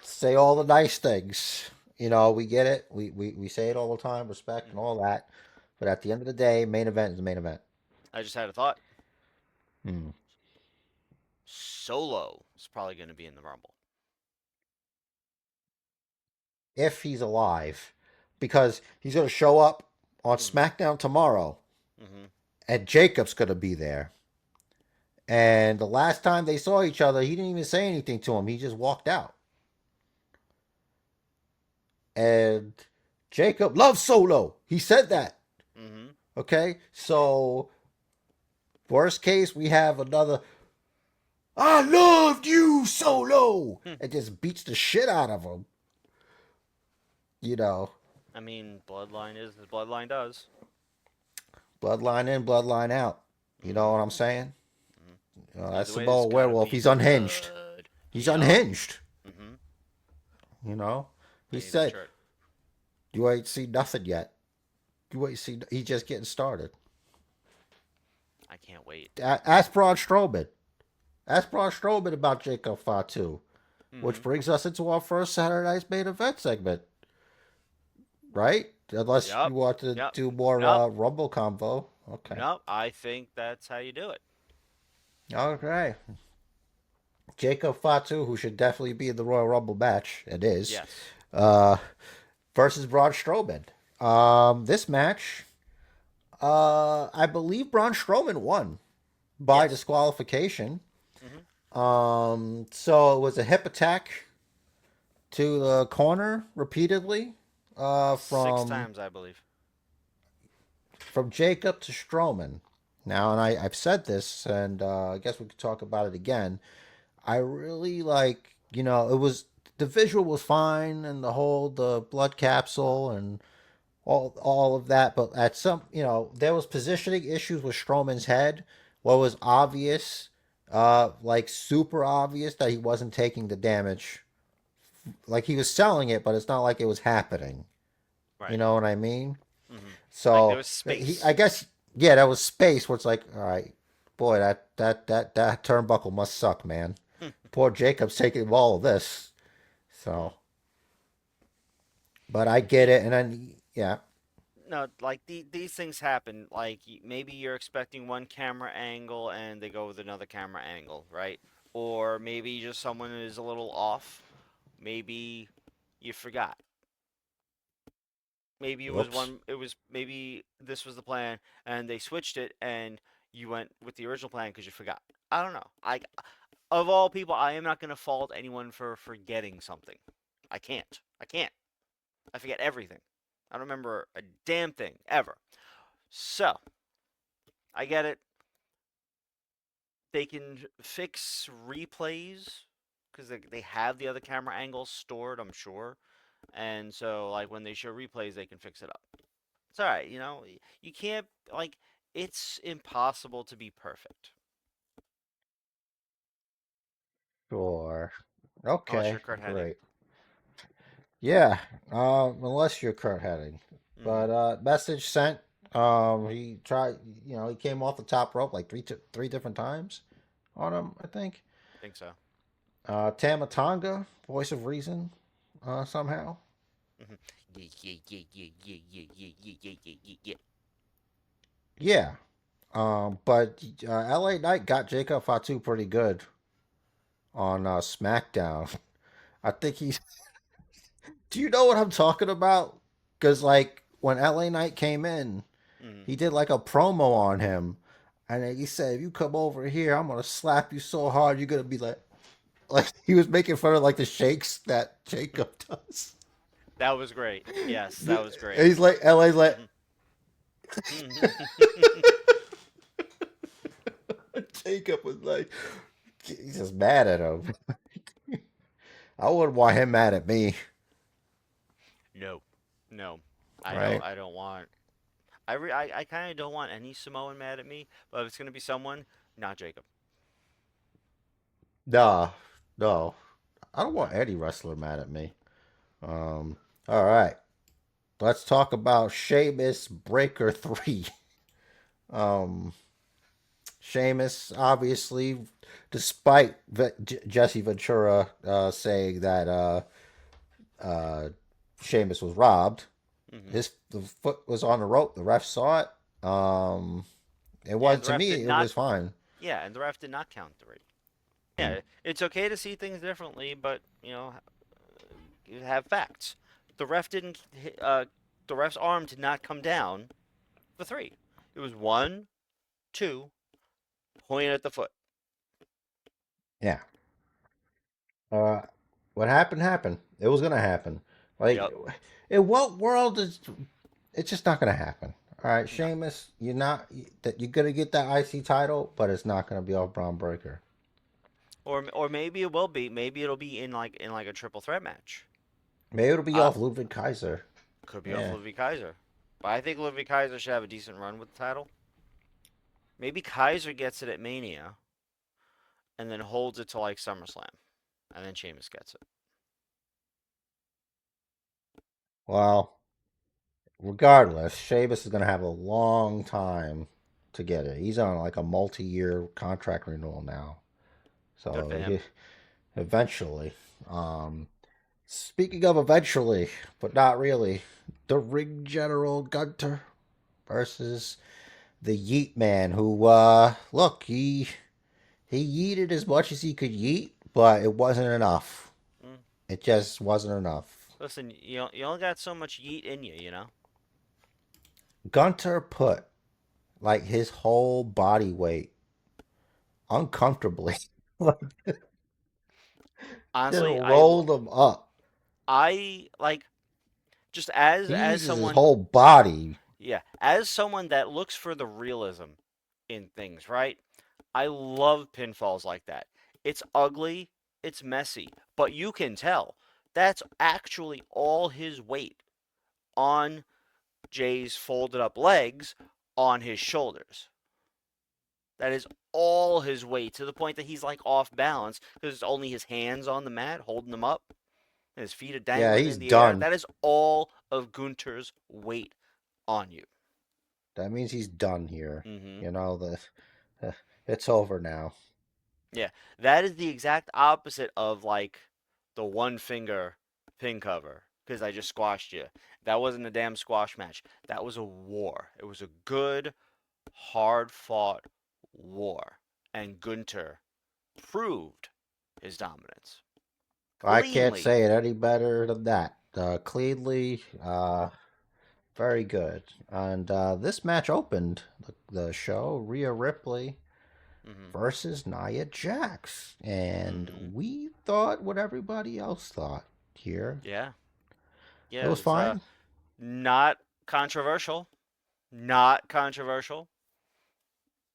B: say all the nice things. We get it. We say it all the time, respect and
C: Mm-hmm.
B: all that. But at the end of the day, main event is the main event.
C: I just had a thought.
B: Hmm.
C: Solo is probably going to be in the Rumble.
B: If he's alive, because he's going to show up on
C: Mm-hmm.
B: SmackDown tomorrow,
C: Mm-hmm.
B: and Jacob's going to be there. And the last time they saw each other, he didn't even say anything to him. He just walked out. And Jacob loves Solo. He said that.
C: Mm-hmm.
B: Okay? So, worst case, we have another I loved you, Solo!
C: Hmm.
B: It just beats the shit out of him. You know,
C: I mean, Bloodline is as Bloodline does.
B: bloodline in, bloodline out. You know
C: Mm-hmm.
B: what I'm saying? That's
C: Either
B: the
C: way, there's
B: ball
C: got to
B: werewolf.
C: be
B: He's unhinged.
C: blood.
B: He's
C: Yup.
B: unhinged.
C: Mm-hmm.
B: You know?
C: I
B: He
C: need that
B: said,
C: shirt.
B: you ain't seen nothing yet. You ain't seen, he's just getting started.
C: I can't wait.
B: Ask Braun Strowman. Ask Braun Strowman about Jacob Fatu.
C: Mm-hmm.
B: Which brings us into our first Saturday Night's main event segment. Right? Unless you
C: Yup.
B: want to
C: Yep.
B: do more
C: Nope.
B: Rumble combo. Okay.
C: Nope. I think that's how you do it.
B: Okay. Jacob Fatu, who should definitely be in the Royal Rumble match, and is,
C: Yes.
B: uh, versus Braun Strowman. This match, I believe Braun Strowman won by
C: Yes.
B: disqualification.
C: Mm-hmm.
B: So it was a hip attack to the corner repeatedly,
C: Six
B: from
C: times, I believe.
B: Jacob to Strowman. Now, and I've said this, and I guess we could talk about it again. I really like, it was the visual was fine, and the blood capsule and all of that, but at some, there was positioning issues with Strowman's head. What was obvious, like super obvious, that he wasn't taking the damage. Like he was selling it, but it's not like it was happening. You
C: Right.
B: know what I mean?
C: Mm-hmm. Like there
B: So
C: was space.
B: I guess, yeah, that was space where it's like, all right, boy, that turnbuckle must suck, man. Poor Jacob's taking all of this. So, but I get it, and then yeah,
C: no, like these things happen. Like maybe you're expecting one camera angle and they go with another camera angle, right? Or maybe just someone is a little off. Maybe you forgot. Maybe it was
B: Whoops.
C: one. It was maybe this was the plan and they switched it and you went with the original plan because you forgot. I don't know. Of all people, I am not going to fault anyone for forgetting something. I can't. I can't. I forget everything. I don't remember a damn thing ever. So, I get it. They can fix replays because they have the other camera angles stored, I'm sure. And so, like, when they show replays, they can fix it up. It's all right, you know? You can't, like, it's impossible to be perfect
B: Sure.
C: unless
B: Okay,
C: you're Kurt Hennig.
B: great. Yeah, unless you're Kurt Hennig.
C: Mm-hmm.
B: But message sent. He tried. He came off the top rope like three different times on him. I think.
C: I think so.
B: Tamatonga, voice of reason, somehow.
C: Mm-hmm. Yeah, yeah, yeah, yeah, yeah, yeah, yeah, yeah, yeah, yeah, yeah, yeah.
B: Yeah. But L.A. Knight got Jacob Fatu pretty good on SmackDown. I think he's. Do you know what I'm talking about? Because like when L.A. Knight came in,
C: Mm-hmm.
B: he did like a promo on him, and then he said, "If you come over here, I'm gonna slap you so hard you're gonna be like he was making fun of like the shakes that Jacob does."
C: That was great. Yes,
B: And
C: that was great.
B: he's like, LA's like,
C: Mm-hmm.
B: Jacob was like, he's just mad at him. I wouldn't want him mad at me,
C: No, no, I don't.
B: right?
C: I don't want. I kind of don't want any Samoan mad at me. But if it's gonna be someone, not Jacob.
B: Nah, no, I don't
C: No.
B: want any wrestler mad at me. Um, all right, let's talk about Sheamus Breaker 3. Um, Sheamus, obviously, despite Jesse Ventura saying that uh, Sheamus was robbed,
C: Hmm.
B: the foot was on the rope. The ref saw it. It
C: Yeah,
B: was
C: and the
B: to
C: ref did
B: me, it
C: not.
B: was fine.
C: Yeah, and the ref did not count three. Yeah, it's okay to see things differently, but you have facts. The ref didn't. The ref's arm did not come down for three. It was one, two, point at the foot.
B: Yeah. Uh, what happened happened. It was gonna happen. Like,
C: Yep.
B: in what world is it's just not gonna happen? All right,
C: No.
B: Sheamus, you're gonna get that IC title, but it's not gonna be off Braun Breaker.
C: Or maybe it will be. Maybe it'll be in like a triple threat match.
B: Maybe it'll be
C: Uh,
B: off Ludwig Kaiser.
C: could be off
B: Yeah.
C: Ludwig Kaiser. But I think Ludwig Kaiser should have a decent run with the title. Maybe Kaiser gets it at Mania and then holds it to like SummerSlam, and then Sheamus gets it.
B: Well, regardless, Sheamus is gonna have a long time to get it. He's on like a multi-year contract renewal now,
C: Good for
B: so
C: him.
B: eventually. Um, Speaking of eventually, but not really, the Ring General Gunter versus the Yeet Man, who look, he yeeted as much as he could yeet, but it wasn't enough.
C: Mm.
B: It just wasn't enough.
C: Listen, you only got so much yeet in you, you know.
B: Gunter put like his whole body weight uncomfortably, just
C: Honestly,
B: rolled him up.
C: I like just
B: He
C: as
B: uses his
C: someone,
B: whole body.
C: yeah, as someone that looks for the realism in things, right? I love pinfalls like that. It's ugly, it's messy, but you can tell that's actually all his weight on Jay's folded up legs on his shoulders. That is all his weight to the point that he's like off balance because it's only his hands on the mat holding him up and his feet are
B: Yeah,
C: dangling
B: he's
C: in the air.
B: done.
C: That is all of Gunter's weight on you.
B: That means he's done here.
C: Hmm.
B: You know, it's over now.
C: Yeah, that is the exact opposite of like the one finger pin cover because I just squashed you. That wasn't a damn squash match. That was a war. It was a good, hard fought war. And Gunter proved his dominance
B: I can't
C: cleanly.
B: say it any better than that. Cleanly, very good. And this match opened the show, Rhea Ripley
C: Hmm.
B: versus Nia Jax. And
C: Hmm.
B: we thought what everybody else thought here.
C: Yeah.
B: It
C: Yeah,
B: was
C: it's
B: fine.
C: not controversial. Not controversial.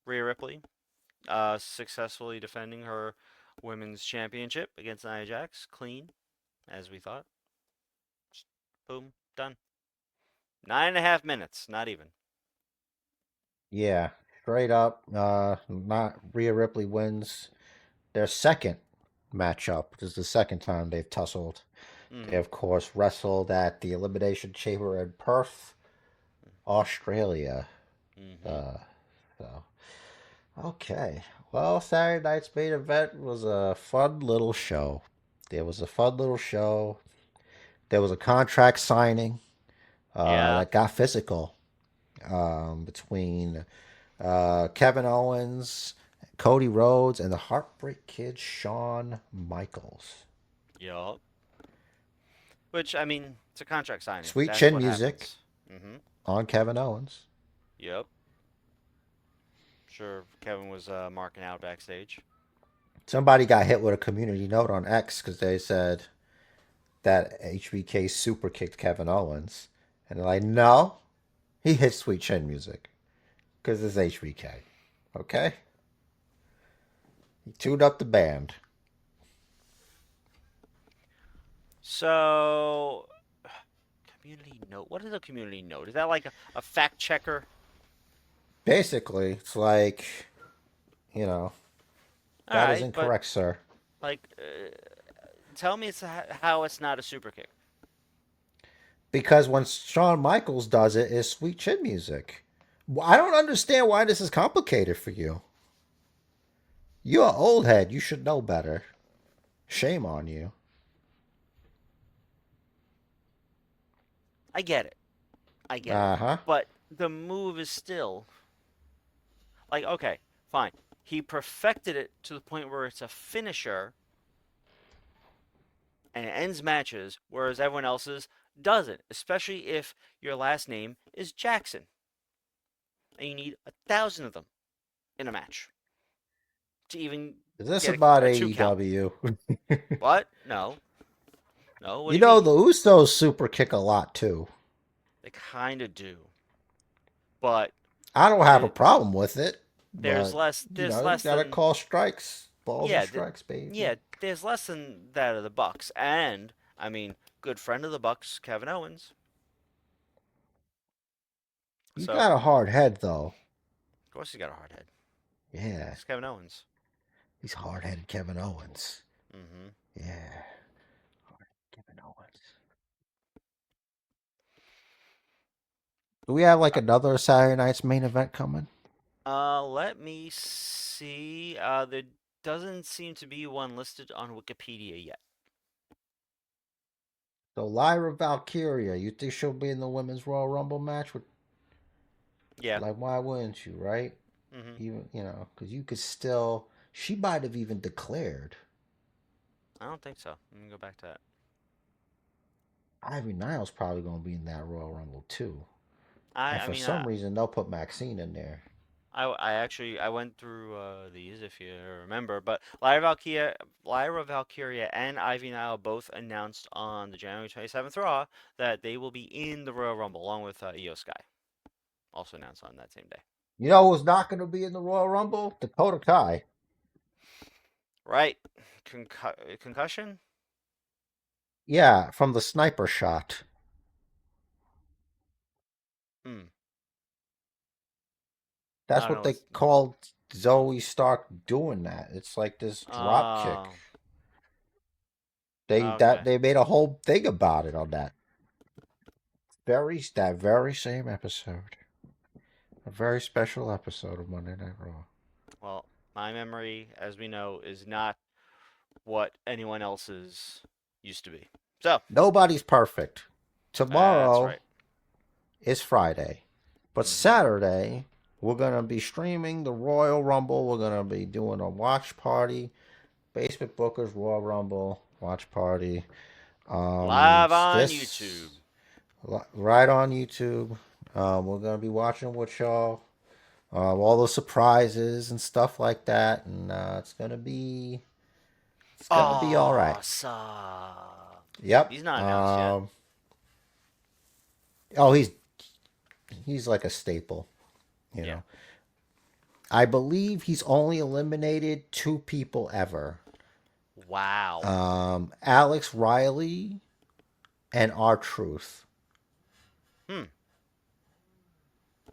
C: Rhea Ripley successfully defending her women's championship against Nia Jax. Clean, as we thought. Just boom, done. 9.5 minutes, not even.
B: Yeah, straight up. Not Rhea Ripley wins their second matchup. This is the second time they've tussled. They,
C: Hmm.
B: of course, wrestled at the Elimination Chamber in Perth, Australia.
C: Hmm.
B: Uh, so, okay. Well, Saturday night's main event was a fun little show. There was a fun little show. There was a contract signing
C: Yeah,
B: that got physical between Kevin Owens, Cody Rhodes, and the Heartbreak Kid Shawn Michaels.
C: yup. Which, I mean, it's a contract signing.
B: Sweet
C: That's
B: chin
C: what
B: music
C: happens. Hmm.
B: on Kevin Owens.
C: Yep. Sure, Kevin was marking out backstage.
B: Somebody got hit with a community note on X because they said that HBK super kicked Kevin Owens. And they're like, no, he hit Sweet Chin music because it's HBK. Okay? He tuned up the band.
C: So, community note. What is a community note? Is that like a fact checker?
B: Basically, it's like, you know,
C: All
B: that is
C: right, but
B: incorrect, sir.
C: like, tell me how it's not a super kick.
B: Because when Shawn Michaels does it, it's Sweet Chin music. I don't understand why this is complicated for you. You're an old head. You should know better. Shame on you.
C: I get it. I get it.
B: Uh huh.
C: But the move is still like, okay, fine. He perfected it to the point where it's a finisher and it ends matches, whereas everyone else's doesn't, especially if your last name is Jackson and you need 1,000 of them in a match to even
B: Is this
C: get
B: about
C: a two count.
B: AEW?
C: What? No. No, what do
B: You
C: you
B: know,
C: mean?
B: the Usos super kick a lot too.
C: They kind of do. But
B: I don't have a
C: the,
B: problem with it,
C: there's
B: but
C: less
B: you
C: there's
B: know, you
C: less
B: gotta
C: than
B: call strikes, balls and
C: yeah,
B: strikes, baby.
C: yeah, there's less than that of the Bucks. And I mean, good friend of the Bucks, Kevin Owens.
B: You
C: So,
B: got a hard head though.
C: of course he's got a hard head.
B: Yeah,
C: It's Kevin Owens.
B: he's hard headed Kevin Owens.
C: Hmm.
B: Yeah, Kevin Owens. Do we have like another Saturday night's main event coming?
C: Let me see. There doesn't seem to be one listed on Wikipedia yet.
B: So Lyra Valkyria, you think she'll be in the women's Royal Rumble match? With
C: Yeah.
B: like, why wouldn't you, right?
C: Hmm.
B: Even because you could still. She might have even declared.
C: I don't think so. Let me go back to that.
B: Ivy Niles probably gonna be in that Royal Rumble too.
C: I
B: And
C: I
B: for
C: mean,
B: some reason, they'll put Maxine in there.
C: I actually I went through these if you remember, but Lyra Valkyria, and Ivy Nile both announced on the January 27th Raw that they will be in the Royal Rumble along with Io Sky, also announced on that same day.
B: You know who's not gonna be in the Royal Rumble? Dakota Kai.
C: Right? Concussion?
B: Yeah, from the sniper shot.
C: Hmm. I
B: That's
C: don't
B: what
C: know
B: they
C: what's.
B: called Zoe Stark doing that. It's like this drop kick.
C: Oh.
B: They
C: Okay.
B: that they made a whole thing about it on that very same episode. A very special episode of Monday Night Raw.
C: Well, my memory, as we know, is not what anyone else's used to be. So,
B: Nobody's perfect.
C: that's
B: Tomorrow
C: right.
B: is Friday, but
C: Hmm.
B: Saturday we're gonna be streaming the Royal Rumble. We're gonna be doing a watch party. Basement Bookers Royal Rumble watch party.
C: Live on
B: This
C: YouTube.
B: right on YouTube. We're gonna be watching with y'all. All the surprises and stuff like that, and it's gonna be all right.
C: Awesome.
B: Yep.
C: He's not announced yet.
B: Oh, he's like a staple. You
C: Yeah.
B: know, I believe he's only eliminated two people ever.
C: Wow.
B: Alex Riley and R Truth.
C: Hmm.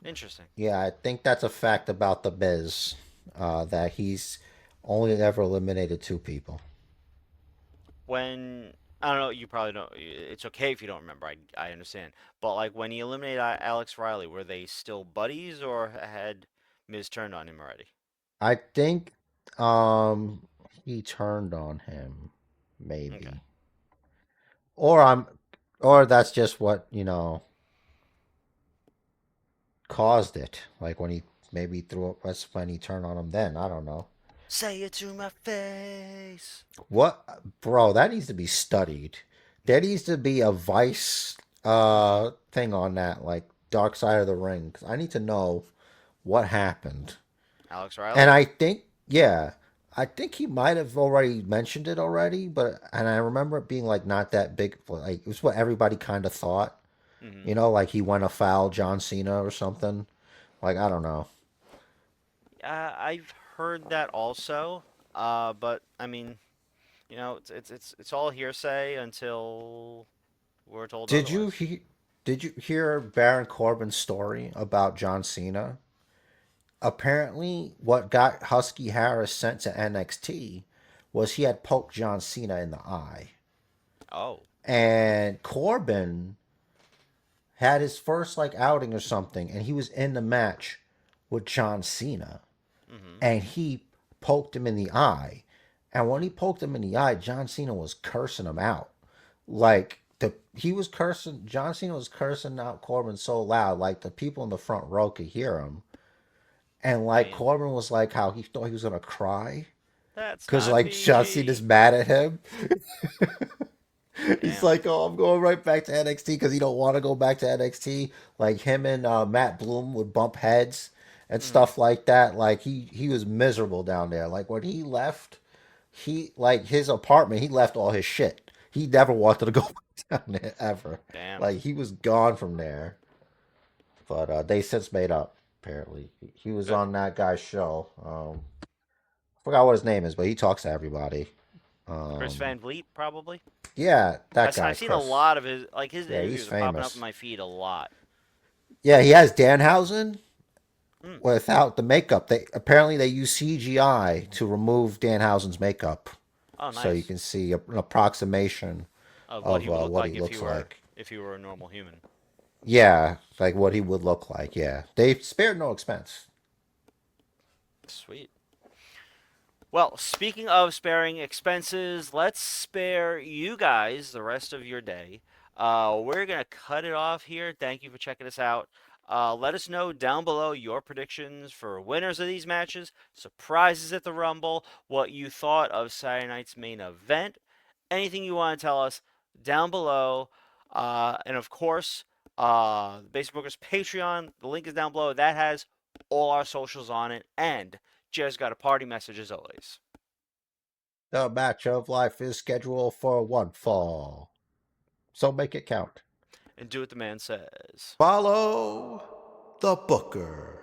C: Interesting.
B: Yeah, I think that's a fact about the Biz. That he's only ever eliminated two people.
C: When I don't know, you probably don't. It's okay if you don't remember. I understand. But like when he eliminated Alex Riley, were they still buddies or had Miz turned on him already?
B: I think um he turned on him,
C: Okay.
B: maybe. Or I'm or that's just what, caused it. Like when he maybe threw up that's when he turned on him then. I don't know.
C: Say it to my face.
B: What bro, that needs to be studied. There needs to be a Vice
C: Mm-hmm.
B: thing on that, like Dark Side of the Ring. 'Cause I need to know what happened.
C: Alex
B: And
C: Riley?
B: I think, yeah, I think he might have already mentioned it already, and I remember it being like not that big. Like it was what everybody kind of thought,
C: Mm-hmm.
B: like he went afoul John Cena or something. Like I don't know.
C: I've heard that also. But I mean, it's all hearsay until we're told
B: Did you
C: otherwise.
B: he? Did you hear Baron Corbin's story about John Cena? Apparently, what got Husky Harris sent to NXT was he had poked John Cena in the eye,
C: Oh.
B: and Corbin had his first like outing or something, and he was in the match with John Cena,
C: Mm-hmm.
B: and he poked him in the eye. And when he poked him in the eye, John Cena was cursing him out. Like he was cursing. John Cena was cursing out Corbin so loud, like the people in the front row could hear him. And like
C: Damn.
B: Corbin was like how he thought he was gonna cry
C: That's
B: because
C: not
B: like John Cena's
C: PG.
B: mad at him. He's
C: Damn.
B: like, "Oh, I'm going right back to NXT because he don't want to go back to NXT." Like him and Matt Bloom would bump heads and
C: Mm-hmm.
B: stuff like that. Like he was miserable down there. Like when he left, he like his apartment. He left all his shit. He never wanted to go down there ever.
C: Damn.
B: Like he was gone from there. But they since made up. Apparently, he was
C: Good.
B: on that guy's show. I forgot what his name is, but he talks to everybody.
C: Chris
B: Um,
C: Van Vliet, probably.
B: yeah, that guy,
C: I've seen a
B: Chris.
C: lot of his
B: Yeah, he's
C: interviews are popping up in
B: famous.
C: my feed a lot.
B: Yeah, he has Danhausen
C: Mm.
B: without the makeup. They apparently they use CGI to remove Danhausen's makeup,
C: Oh,
B: so you
C: nice.
B: can see an approximation
C: Of what he
B: of
C: would look
B: what he
C: like
B: looks like.
C: if he were a normal human.
B: Yeah, like what he would look like. Yeah, they spared no expense.
C: Sweet. Well, speaking of sparing expenses, let's spare you guys the rest of your day. We're going to cut it off here. Thank you for checking us out. Let us know down below your predictions for winners of these matches, surprises at the Rumble, what you thought of Saturday night's main event, anything you want to tell us down below. And of course, Basic Bookers Patreon, the link is down below. That has all our socials on it. And just got a party message as always.
B: The match of life is scheduled for one fall, so make it count.
C: And do what the man says.
A: Follow the Booker.